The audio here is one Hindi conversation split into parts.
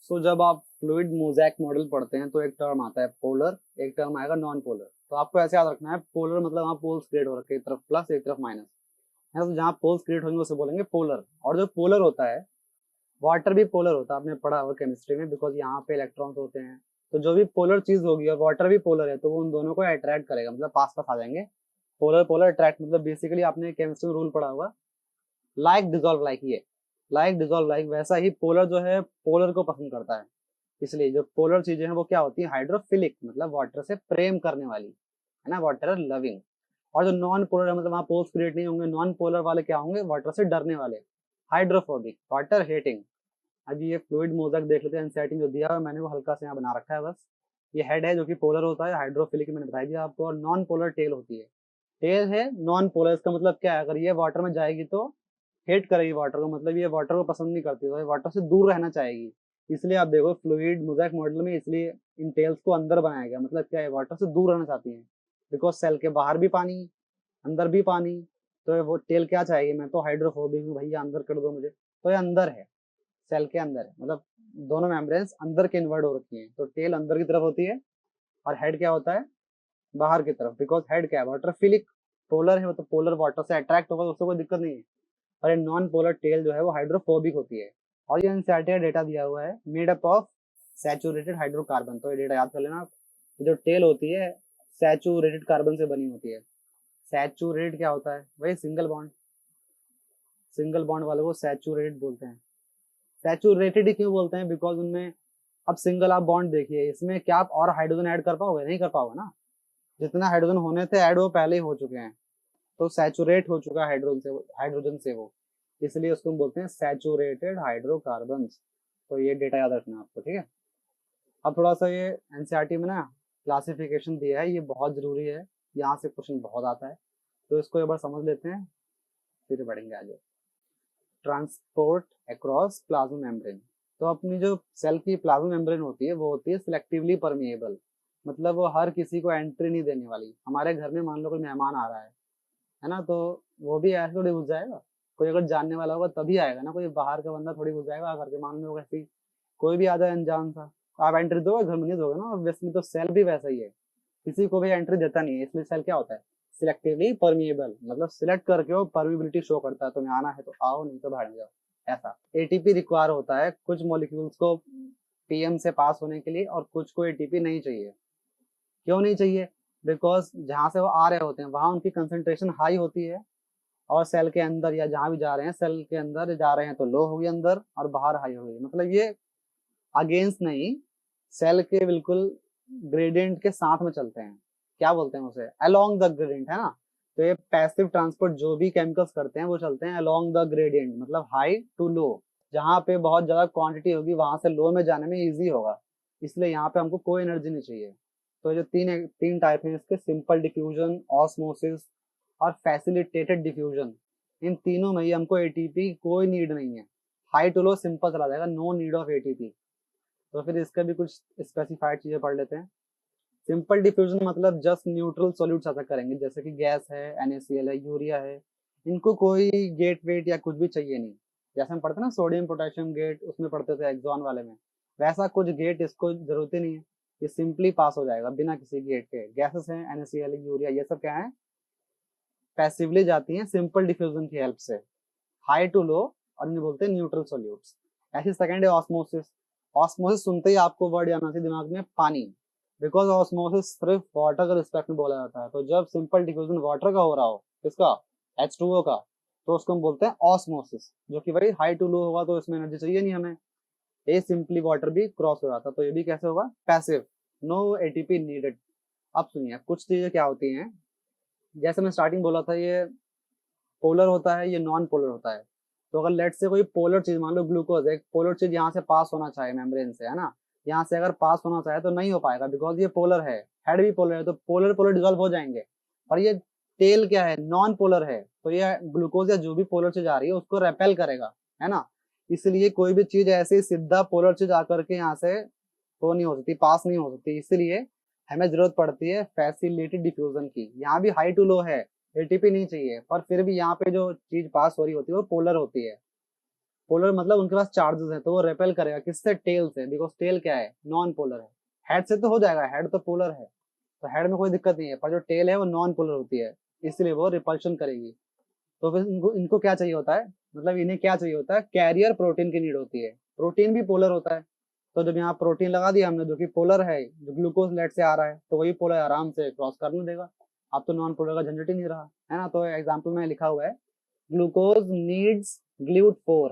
सो जब आप फ्लूइड मोज़ेक मॉडल पढ़ते हैं तो एक टर्म आता है पोलर, एक टर्म आएगा नॉन पोलर। तो आपको ऐसे याद रखना है, पोलर मतलब वहाँ पोल्स क्रिएट हो रखे हैं, एक तरफ प्लस एक तरफ माइनस है। तो जहाँ पोल्स क्रिएट होंगे उसे बोलेंगे पोलर। और जो पोलर होता है, वाटर भी पोलर होता है, आपने पढ़ा होगा केमिस्ट्री में, बिकॉज यहाँ पे इलेक्ट्रॉन्स होते हैं। तो जो भी पोलर चीज होगी और वाटर भी पोलर है तो वो उन दोनों को अट्रैक्ट करेगा, मतलब पास पास आ जाएंगे। पोलर पोलर अट्रैक्ट मतलब बेसिकली आपने केमिस्ट्री में रूल पढ़ा होगा, लाइक डिजोल्व लाइक। ये लाइक डिजोल्व लाइक वैसा ही पोलर जो है पोलर को पसंद करता है। इसलिए जो पोलर चीजें हैं वो क्या होती है, हाइड्रोफिलिक, मतलब वाटर से प्रेम करने वाली, है ना, वाटर लविंग। और जो नॉन पोलर है मतलब वहाँ पोल्स क्रिएट नहीं होंगे, नॉन पोलर वाले क्या होंगे, वाटर से डरने वाले, हाइड्रोफोबिक, वाटर हेटिंग। अभी ये फ्लूइड मोज़ेक देख लेते हैं, एनसीईआरटी में जो दिया है मैंने वो हल्का से यहाँ बना रखा है बस। ये हेड है जो कि पोलर होता है, हाइड्रोफिलिक मैंने बता दिया आपको, और नॉन पोलर टेल होती है। टेल है नॉन पोलर, इसका मतलब क्या है, अगर ये वाटर में जाएगी तो हेट करेगी वाटर को, मतलब ये वाटर को पसंद नहीं करती, तो ये वाटर से दूर रहना चाहेगी। इसलिए आप देखो फ्लूइड मोज़ेक मॉडल में इसलिए इन टेल्स को अंदर बनाया गया, मतलब क्या है, वाटर से दूर रहना चाहती है। बिकॉज सेल के बाहर भी पानी, अंदर भी पानी, तो वो टेल क्या चाहेगी, मैं तो हाइड्रोफोबिक हूँ भैया अंदर कर दो मुझे, तो ये अंदर है, सेल के अंदर है, मतलब दोनों मेम्ब्रेन्स अंदर के इन्वर्ट हो रखी हैं। तो टेल अंदर की तरफ होती है और हेड क्या होता है, बाहर की तरफ। बिकॉज हेड क्या है, वाटर फिलिक, पोलर है, मतलब पोलर वाटर से अट्रैक्ट होगा तो उससे कोई दिक्कत नहीं है। और ये नॉन पोलर टेल जो है वो हाइड्रोफोबिक होती है। और ये एनसीईआरटी का डेटा दिया हुआ है, made up of saturated hydrocarbon. तो ये डेटा याद कर लेना आप। ये जो टेल होती है सैचुरेटेड कार्बन से बनी होती है। सैचुरेट क्या होता है, वही सिंगल बॉन्ड, सिंगल बॉन्ड वाले को सैचुरेट बोलते हैं। सैचुरेटेड ही क्यों बोलते हैं, बिकॉज उनमें, अब सिंगल आप बॉन्ड देखिए, इसमें क्या आप और हाइड्रोजन ऐड कर पाओगे, नहीं कर पाओगे ना। जितना हाइड्रोजन होने थे ऐड वो पहले ही हो चुके हैं। तो सैचुरेट हो चुका है हाइड्रोजन से वो, इसलिए उसको हम बोलते हैं सैचुरेटेड हाइड्रोकार्बन। तो ये डेटा याद रखना है आपको, ठीक है। अब थोड़ा सा ये एनसीईआरटी में ना क्लासिफिकेशन दिया है, ये बहुत जरूरी है, यहाँ से क्वेश्चन बहुत आता है, तो इसको एक बार समझ लेते हैं फिर बढ़ेंगे आगे। Transport across plasma membrane. तो अपनी जो सेल की प्लाज्मा मेम्ब्रेन होती है वो होती है सिलेक्टिवली परमिएबल, मतलब वो हर किसी को एंट्री नहीं देने वाली। हमारे घर में मान लो कोई मेहमान आ रहा है ना, तो वो भी ऐसे थोड़ी घुस जाएगा, कोई अगर जानने वाला होगा तभी आएगा ना, कोई बाहर का बंदा थोड़ी घुस जाएगा करके, मान लो ऐसे ही कोई भी आ जाए अनजान सा, आप एंट्री दोगे, घर में नहीं दोगे ना ऑब्वियसली। तो सेल भी वैसा ही है, किसी को भी एंट्री देता नहीं है, इसलिए सेल क्या होता है, सिलेक्टिवली परमिएबल, मतलब सिलेक्ट करके वो परमिबिलिटी शो करता है, तुम्हें आना है तो आओ नहीं तो भाड़ जाओ, ऐसा। एटीपी रिक्वायर होता है कुछ मॉलिक्यूल्स को पीएम से पास होने के लिए, और कुछ को एटीपी नहीं चाहिए। क्यों नहीं चाहिए, बिकॉज जहां से वो आ रहे होते हैं वहां उनकी कंसेंट्रेशन हाई होती है, और सेल के अंदर या जहां भी जा रहे हैं, सेल के अंदर जा रहे हैं तो लो होगी अंदर और बाहर हाई होगी, मतलब ये अगेंस्ट नहीं, सेल के बिल्कुल ग्रेडियंट के साथ में चलते हैं। क्या बोलते हैं उसे, अलोंग द ग्रेडियंट, है ना। तो ये पैसिव ट्रांसपोर्ट जो भी केमिकल्स करते हैं वो चलते हैं अलोंग द ग्रेडियंट, मतलब हाई टू लो। जहाँ पे बहुत ज्यादा क्वांटिटी होगी वहां से लो में जाने में इजी होगा, इसलिए यहाँ पे हमको कोई एनर्जी नहीं चाहिए। तो जो तीन तीन टाइप हैं इसके, सिंपल डिफ्यूजन, ऑस्मोसिस और फैसिलिटेटेड डिफ्यूजन, इन तीनों में ही हमको एटीपी कोई नीड नहीं है। हाई टू लो सिंपल चला जाएगा, नो नीड ऑफ एटीपी। तो फिर इसका भी कुछ स्पेसिफाइड चीजें पढ़ लेते हैं। सिंपल डिफ्यूजन मतलब जस्ट न्यूट्रल सॉल्यूट्स ऐसा करेंगे, जैसे कि गैस है, NaCl है, यूरिया है, इनको कोई गेट वेट या कुछ भी चाहिए नहीं। जैसे हम पढ़ते हैं ना सोडियम पोटेशियम गेट, उसमें पढ़ते थे एग्जॉन वाले में, वैसा कुछ गेट इसको जरूरत ही नहीं है, ये सिंपली पास हो जाएगा बिना किसी गेट के। गैसेस हैं NaCl, यूरिया, ये सब क्या है, पैसिवली जाती हैं सिंपल डिफ्यूजन की हेल्प से, हाई टू लो, और इन्हें बोलते हैं न्यूट्रल सॉल्यूट्स। ऐसी सेकंड है ऑस्मोसिस। ऑस्मोसिस सुनते ही आपको वर्ड आना चाहिए दिमाग में, पानी। बिकॉज ऑस्मोसिस सिर्फ वाटर का रिस्पेक्ट में बोला जाता है, तो जब सिंपल डिफ्यूजन वाटर का हो रहा हो, किसका, H2O का, तो उसको हम बोलते हैं ऑस्मोसिस, जो कि भाई हाई टू लो होगा तो इसमें एनर्जी चाहिए नहीं हमें, ये सिंपली वाटर भी क्रॉस हो रहा था, तो ये भी कैसे होगा, पैसिव, नो एटीपी नीडेड। अब सुनिए कुछ चीजें क्या होती हैं, जैसे मैं स्टार्टिंग बोला था, ये पोलर होता है, ये नॉन पोलर होता है। तो अगर लेट से कोई पोलर चीज, मान लो ग्लूकोज है, एक पोलर चीज यहाँ से पास होना चाहिए मेम्ब्रेन से, है ना, यहाँ से अगर पास होना चाहे तो नहीं हो पाएगा, बिकॉज ये पोलर है, हेड भी पोलर है, तो पोलर पोलर डिजोल्व हो जाएंगे। और ये टेल क्या है, नॉन पोलर है, तो ये ग्लूकोज या जो भी पोलर चीज आ रही है उसको रेपेल करेगा, है ना। इसलिए कोई भी चीज ऐसे सीधा पोलर चीज आकर के यहाँ से वो नहीं हो सकती, पास नहीं हो सकती, इसलिए हमें जरूरत पड़ती है फैसिलिटेटेड डिफ्यूजन की। यहाँ भी हाई टू लो है, एटीपी नहीं चाहिए, पर फिर भी यहाँ पे जो चीज पास हो रही होती है वो पोलर होती है। पोलर मतलब उनके पास चार्जेस है, तो वो रेपेल करेगा किससे, टेल से, बिकॉज टेल क्या है, नॉन पोलर है। हेड से तो हो जाएगा, हेड तो पोलर है, तो हेड में कोई दिक्कत नहीं है, पर जो टेल है वो नॉन पोलर होती है, इसलिए वो रिपल्शन करेगी। तो फिर इनको इनको क्या चाहिए होता है, मतलब इन्हें क्या चाहिए होता है, कैरियर प्रोटीन की नीड होती है। प्रोटीन भी पोलर होता है, तो जब यहाँ प्रोटीन लगा दिया हमने जो कि पोलर है, जो ग्लूकोज लेट से आ रहा है, तो वही पोलर आराम से क्रॉस करने देगा। अब तो नॉन पोलर का झंझट ही नहीं रहा है ना। तो एग्जाम्पल में लिखा हुआ है glucose needs GLUT four.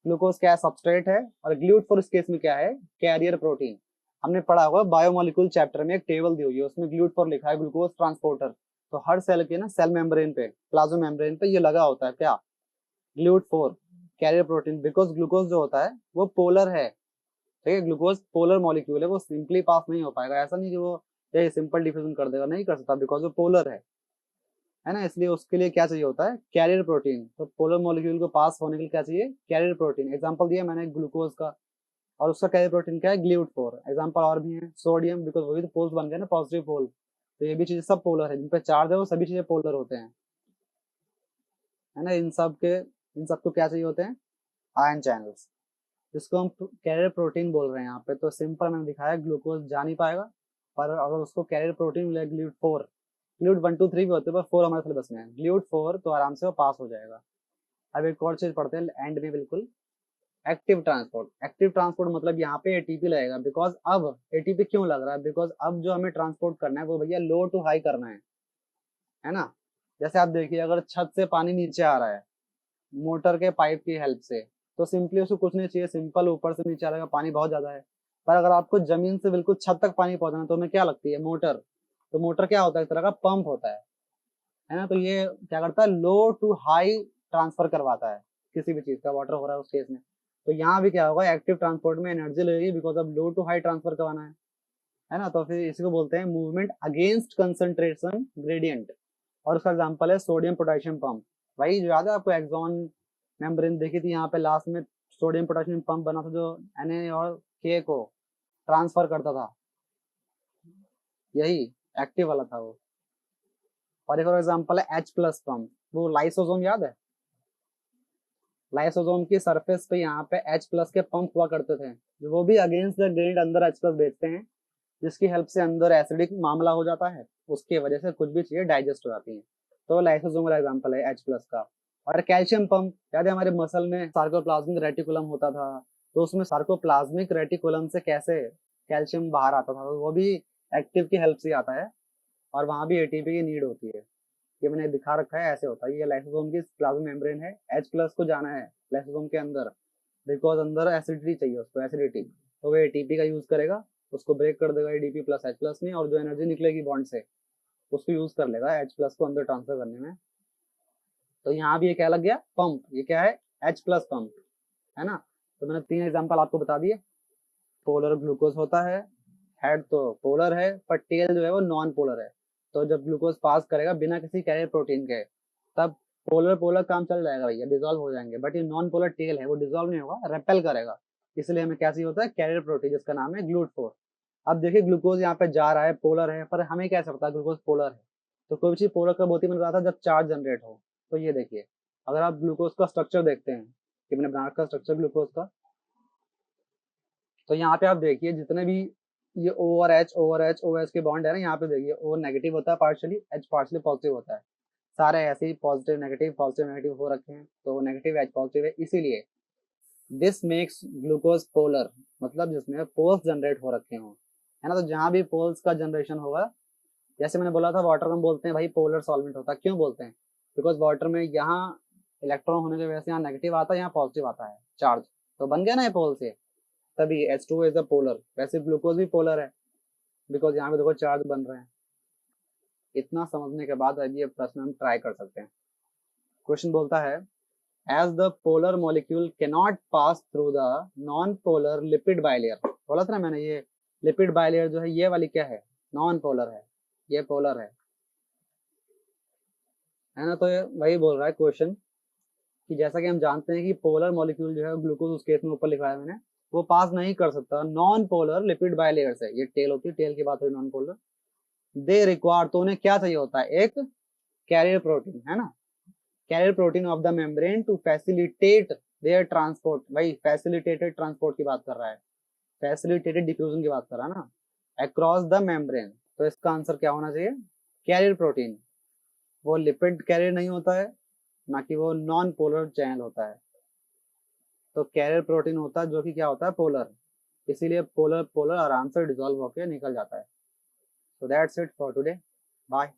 Glucose क्या है, सबस्ट्रेट है, और ग्लूट फोर इस केस में क्या है, कैरियर प्रोटीन। हमने पढ़ा हुआ बायोमोलिक्यूल चैप्टर में एक टेबल दी हुई है, उसमें ग्लूट फोर लिखा है, ग्लूकोज ट्रांसपोर्टर। तो हर सेल के ना सेल मेम्ब्रेन पे, प्लाज्मा मेम्ब्रेन पे ये लगा होता है क्या, GLUT four carrier protein. Because glucose जो होता है वो पोलर है, ठीक है, ग्लूकोज पोलर मॉलिक्यूल है, वो सिंपली पास नहीं हो पाएगा। ऐसा नहीं कि वो ये सिंपल डिफ्यूजन कर देगा, नहीं कर सकता, बिकॉज वो पोलर है ना। इसलिए उसके लिए क्या चाहिए होता है, कैरियर प्रोटीन। तो पोलर मॉलिक्यूल को पास होने के लिए क्या चाहिए, कैरियर प्रोटीन। एग्जांपल दिया मैंने ग्लूकोज का, और उसका कैरियर प्रोटीन क्या है, ग्लूट फोर। एग्जांपल और भी है, सोडियम, बिकॉज वही तो पोल्स बन गए ना, पॉजिटिव पोल। तो ये भी चीजें सब पोलर है, जिन पे चार्ज है वो सभी चीजें पोलर होते हैं, है ना। इन सबको क्या चाहिए होते हैं, आयन चैनल्स, जिसको हम कैरियर प्रोटीन बोल रहे हैं यहाँ पे। तो सिंपल मैंने दिखाया, ग्लूकोज जा नहीं पाएगा, पर अगर उसको कैरियर प्रोटीन मिले ग्लूट फोर, ग्लूट 1 2 3 भी होते हैं, पर 4 हमारे सिलेबस में है, ग्लूट फोर, तो आराम से वो पास हो जाएगा। अब एक और चीज पढ़ते हैं एंड में बिल्कुल, एक्टिव ट्रांसपोर्ट। एक्टिव ट्रांसपोर्ट मतलब यहाँ पे एटीपी लगेगा, बिकॉज अब एटीपी क्यों लग रहा है, बिकॉज अब जो हमें ट्रांसपोर्ट करना है वो भैया लो टू हाई करना है ना। जैसे आप देखिए, अगर छत से पानी नीचे आ रहा है मोटर के पाइप की हेल्प से, तो सिंपली उसको कुछ नहीं चाहिए, सिंपल ऊपर से नीचे आ रहेगा, पानी बहुत ज्यादा है। पर अगर आपको जमीन से बिल्कुल छत तक पानी पहुंचाना, तो हमें क्या लगती है, मोटर। तो मोटर क्या होता है, एक तरह का पंप होता है ना। तो ये क्या करता है, लो टू हाई ट्रांसफर करवाता है किसी भी चीज का, वाटर हो रहा है उस केस में। तो यहाँ भी क्या होगा, एक्टिव ट्रांसपोर्ट में एनर्जी लगेगी, बिकॉज अब लो टू हाई ट्रांसफर करवाना है ना। तो फिर इसी को बोलते हैं मूवमेंट अगेंस्ट कंसंट्रेशन ग्रेडियंट। और उसका एग्जांपल है सोडियम पोटेशियम पंप। भाई जो याद है आपको, एक्सॉन मेम्ब्रेन देखी थी, यहाँ पे लास्ट में सोडियम पोटेशियम पंप बना था, जो Na और K को ट्रांसफर करता था, यही एक्टिव वाला था वो। और एक और एग्जांपल है H प्लस पंप, वो लाइसोसोम याद है, लाइसोसोम की सरफेस पे यहाँ पे H प्लस के पंप हुआ करते थे, जो वो भी अगेंस्ट द ग्रेड अंदर H प्लस भेजते हैं, जिसकी हेल्प से अंदर एसिडिक मामला हो जाता है, उसकी वजह से कुछ भी चीजें डाइजेस्ट हो जाती हैं। तो लाइसोसोम वाला एग्जांपल है H प्लस का। और कैल्शियम पंप, याद है हमारे मसल में सार्कोप्लाज्मिक रेटिकुलम होता था, तो उसमें सार्कोप्लाज्मिक रेटिकुलम से कैसे कैल्शियम बाहर आता था, तो वो भी एक्टिव की हेल्प से आता है, और वहां भी एटीपी की नीड होती है। ये मैंने दिखा रखा है, ऐसे होता है। ये लाइसोसोम की प्लाज्मा मेम्ब्रेन है, H प्लस को जाना है लाइसोसोम के अंदर, बिकॉज अंदर एसिडिटी चाहिए उसको, एसिडिटी, तो वो एटीपी का यूज करेगा, उसको ब्रेक कर देगा एडीपी प्लस H प्लस में, और जो एनर्जी निकलेगी बॉन्ड से उसको यूज कर लेगा H प्लस को अंदर ट्रांसफर करने में। तो यहाँ भी ये क्या लग गया, पंप। ये क्या है, H प्लस पंप, है ना। तो मैंने 3 एग्जांपल आपको बता दिए। पोलर ग्लूकोज होता है, हेड तो पोलर है, पर टेल जो है वो नॉन पोलर है। तो जब ग्लूकोज पास करेगा बिना किसी कैरियर प्रोटीन के, तब पोलर पोलर काम चल जाएगा भैया, डिजोल्व हो जाएंगे। बट ये नॉन पोलर टेल है, वो डिजोल्व नहीं होगा, रेपेल करेगा। इसलिए हमें क्या चाहिए होता है, कैरियर प्रोटीन, जिसका नाम है ग्लूट फोर। अब देखिए ग्लूकोज यहाँ पे जा रहा है, पोलर है, पर हमें कैसे पता ग्लूकोज पोलर है। तो कोई भी चीज पोलर कब होती है, मैंने बताया था जब चार्ज जनरेट हो। तो ये देखिए, अगर आप ग्लूकोज का स्ट्रक्चर देखते हैं, कि मैंने बना रखा स्ट्रक्चर ग्लूकोज का, तो यहाँ पे आप देखिए जितने भी ये ओ और एच के बॉन्ड है ना, यहाँ पे देखिए ओ नेगेटिव होता है पार्शियली, एच पार्शियली पॉजिटिव होता है। सारे ऐसे ही पॉजिटिव नेगेटिव हो रखे हैं, तो नेगेटिव एच पॉजिटिव है, इसीलिए दिस मेक्स ग्लूकोज पोलर, मतलब जिसमें पोल्स जनरेट हो रखे हों, है ना। तो जहाँ भी पोल्स का जनरेशन होगा, जैसे मैंने बोला था वाटर में बोलते हैं भाई पोलर सॉल्वेंट होता है, क्यों बोलते हैं, बिकॉज वाटर में यहाँ इलेक्ट्रॉन होने की वजह से यहाँ नेगेटिव आता है, यहाँ पॉजिटिव आता है चार्ज, तो बन गया ना ये पोल से, तभी H2 इज अ पोलर। वैसे ग्लूकोज भी पोलर है, बिकॉज यहाँ पे देखो चार्ज बन रहे हैं। इतना समझने के बाद अब ये प्रश्न हम ट्राई कर सकते हैं। क्वेश्चन बोलता है, as the polar molecule cannot pass through the non polar lipid bilayer. बोला था ना मैंने, ये लिपिड बाइलेयर जो है ये वाली क्या है, नॉन पोलर है, ये पोलर है ना। तो ये वही बोल रहा है क्वेश्चन, कि जैसा कि हम जानते हैं कि पोलर मॉलिक्यूल जो है ग्लूकोज, उस केस में ऊपर लिखा है मैंने, वो पास नहीं कर सकता नॉन पोलर लिपिड बाइलेयर से। ये टेल होती है, टेल की बात हुई, नॉन पोलर। दे रिक्वायर, तो उन्हें क्या चाहिए होता है, एक कैरियर प्रोटीन, है ना, carrier protein of the membrane to facilitate their transport, भाई फैसिलिटेटेड ट्रांसपोर्ट की बात कर रहा है, फैसिलिटेटेड डिफ्यूजन की बात कर रहा है ना, अक्रॉस द मेम्ब्रेन। तो इसका आंसर क्या होना चाहिए, कैरियर प्रोटीन। वो लिपिड कैरियर नहीं होता है, ना कि वो नॉन पोलर चैनल होता है। तो कैरियर प्रोटीन होता है जो कि क्या होता है, पोलर। इसीलिए पोलर पोलर आराम से डिसॉल्व होकर निकल जाता है। So that's it for today, bye.